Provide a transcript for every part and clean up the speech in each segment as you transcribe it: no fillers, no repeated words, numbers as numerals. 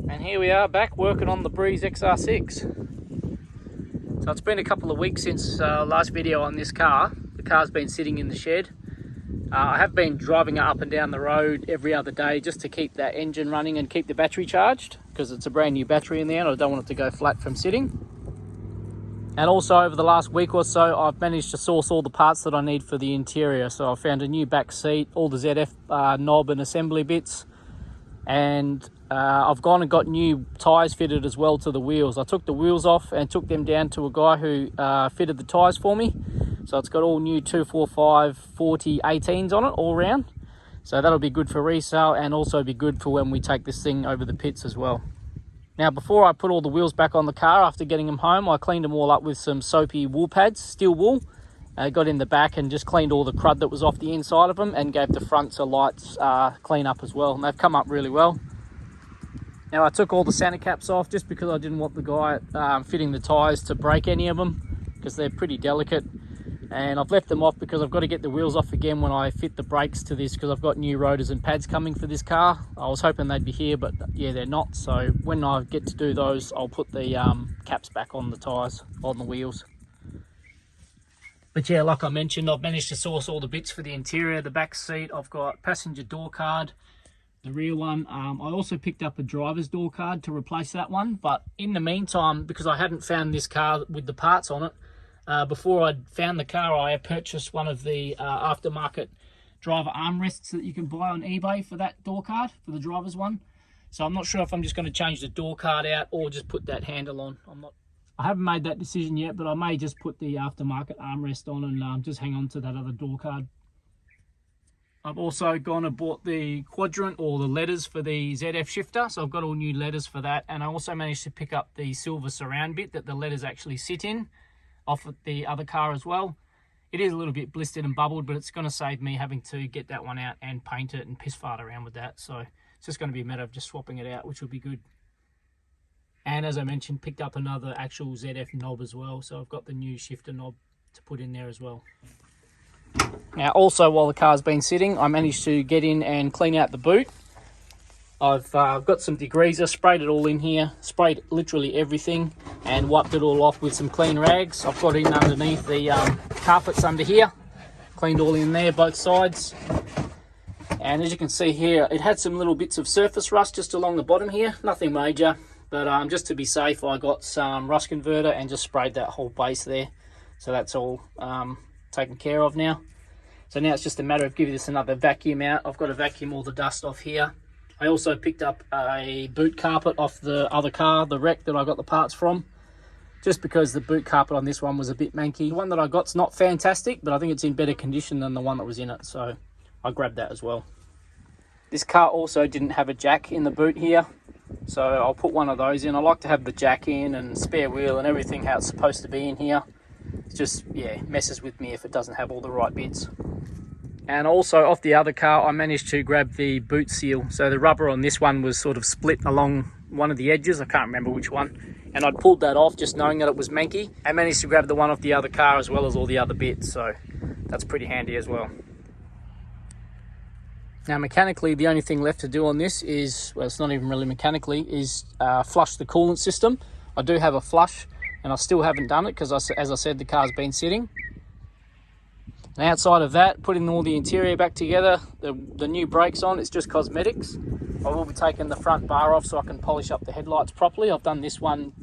And here we are back working on the Breeze XR6. So it's been a couple of weeks since last video on this car. The car's been sitting in the shed. I have been driving it up and down the road every other day just to keep that engine running and keep the battery charged, because it's a brand new battery in there and I don't want it to go flat from sitting. And also over the last week or so, I've managed to source all the parts that I need for the interior. So I found a new back seat, all the ZF knob and assembly bits, and I've gone and got new tyres fitted as well to the wheels. I took the wheels off and took them down to a guy who fitted the tyres for me. So it's got all new 245 40 18s on it all round. So that'll be good for resale and also be good for when we take this thing over the pits as well. Now, before I put all the wheels back on the car after getting them home, I cleaned them all up with some soapy wool pads, steel wool. Got in the back and just cleaned all the crud that was off the inside of them and gave the fronts a light clean up as well. And they've come up really well. Now, I took all the Santa caps off just because I didn't want the guy fitting the tyres to break any of them, because they're pretty delicate. And I've left them off because I've got to get the wheels off again when I fit the brakes to this, because I've got new rotors and pads coming for this car. I was hoping they'd be here, but yeah, they're not. So when I get to do those, I'll put the caps back on the tyres, on the wheels. But yeah, like I mentioned, I've managed to source all the bits for the interior. The back seat, I've got passenger door card, the rear one. I also picked up a driver's door card to replace that one. But in the meantime, because I hadn't found this car with the parts on it, before I'd found the car, I purchased one of the aftermarket driver armrests that you can buy on eBay for that door card, for the driver's one. So I'm not sure if I'm just going to change the door card out or just put that handle on. I haven't made that decision yet, but I may just put the aftermarket armrest on and just hang on to that other door card. I've also gone and bought the quadrant, or the letters, for the ZF shifter. So I've got all new letters for that. And I also managed to pick up the silver surround bit that the letters actually sit in off of the other car as well. It is a little bit blistered and bubbled, but it's going to save me having to get that one out and paint it and piss fart around with that. So it's just going to be a matter of just swapping it out, which will be good. And as I mentioned, picked up another actual ZF knob as well. So I've got the new shifter knob to put in there as well. Now also, while the car's been sitting, I managed to get in and clean out the boot. I've got some degreaser, sprayed it all in here, sprayed literally everything and wiped it all off with some clean rags. I've got in underneath the carpets under here, cleaned all in there, both sides. And as you can see here, it had some little bits of surface rust just along the bottom here, nothing major, but just to be safe, I got some rust converter and just sprayed that whole base there. So that's all taken care of now. So now it's just a matter of giving this another vacuum out. I've got to vacuum all the dust off here. I also picked up a boot carpet off the other car, the wreck that I got the parts from, just because the boot carpet on this one was a bit manky. The one that I got's not fantastic, but I think it's in better condition than the one that was in it, so I grabbed that as well. This car also didn't have a jack in the boot here, so I'll put one of those in. I like to have the jack in and spare wheel and everything how it's supposed to be in here. It's just, yeah, messes with me if it doesn't have all the right bits. And also off the other car, I managed to grab the boot seal. So the rubber on this one was sort of split along one of the edges. I can't remember which one. And I'd pulled that off just knowing that it was manky. I managed to grab the one off the other car as well as all the other bits. So that's pretty handy as well. Now mechanically, the only thing left to do on this is, well, it's not even really mechanically, is flush the coolant system. I do have a flush and I still haven't done it because, as I said, the car's been sitting. And outside of that, putting all the interior back together, the new brakes on, it's just cosmetics. I will be taking the front bar off so I can polish up the headlights properly. I've done this one,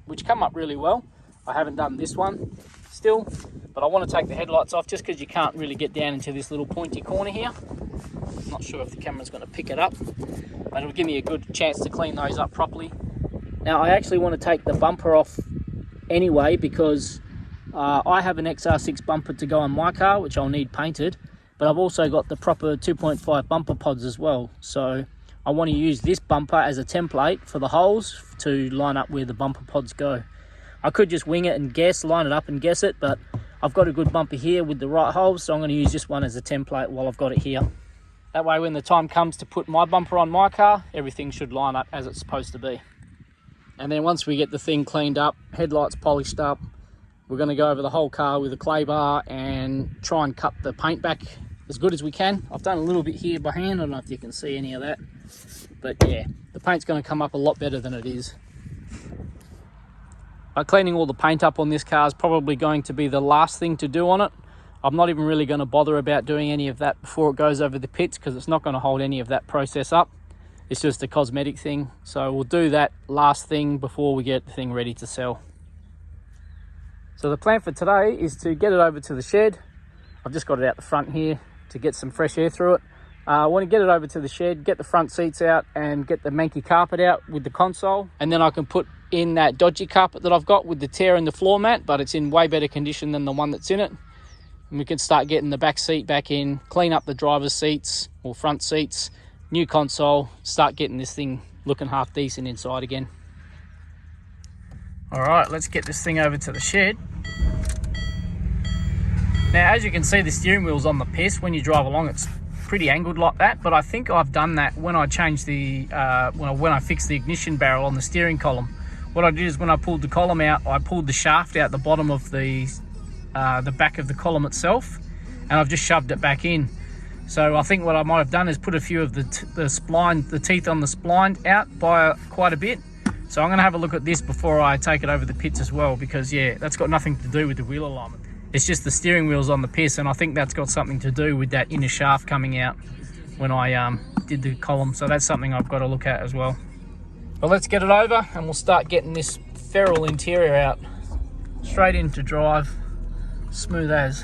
which come up really well. I haven't done this one still, but I want to take the headlights off just because you can't really get down into this little pointy corner here. I'm not sure if the camera's going to pick it up, but it'll give me a good chance to clean those up properly. Now, I actually want to take the bumper off anyway because I have an XR6 bumper to go on my car, which I'll need painted, but I've also got the proper 2.5 bumper pods as well. So I want to use this bumper as a template for the holes to line up where the bumper pods go. I could just wing it and guess, line it up and guess it, but I've got a good bumper here with the right holes, so I'm going to use this one as a template while I've got it here. That way, when the time comes to put my bumper on my car, everything should line up as it's supposed to be. And then once we get the thing cleaned up, headlights polished up, we're going to go over the whole car with a clay bar and try and cut the paint back as good as we can. I've done a little bit here by hand. I don't know if you can see any of that, But yeah, the paint's going to come up a lot better than it is. Cleaning all the paint up on this car is probably going to be the last thing to do on it. I'm not even really going to bother about doing any of that before it goes over the pits, because it's not going to hold any of that process up. It's just a cosmetic thing. So we'll do that last thing before we get the thing ready to sell. So the plan for today is to get it over to the shed. I've just got it out the front here to get some fresh air through it. I want to get it over to the shed, get the front seats out and get the manky carpet out with the console. And then I can put in that dodgy carpet that I've got with the tear in the floor mat, but it's in way better condition than the one that's in it. And we can start getting the back seat back in, clean up the driver's seats or front seats, new console, start getting this thing looking half decent inside again. All right, let's get this thing over to the shed. Now, as you can see, the steering wheel's on the piss. When you drive along, it's pretty angled like that, but I think I've done that when I changed the when I fixed the ignition barrel on the steering column. What I did is when I pulled the column out, I pulled the shaft out the bottom of the back of the column itself, and I've just shoved it back in. So I think what I might have done is put a few of the teeth on the spline out by quite a bit. So I'm going to have a look at this before I take it over the pits as well, because yeah, that's got nothing to do with the wheel alignment. It's just the steering wheel's on the piss, and I think that's got something to do with that inner shaft coming out when I did the column. So that's something I've got to look at as well. But let's get it over and we'll start getting this feral interior out. Straight into drive, smooth as.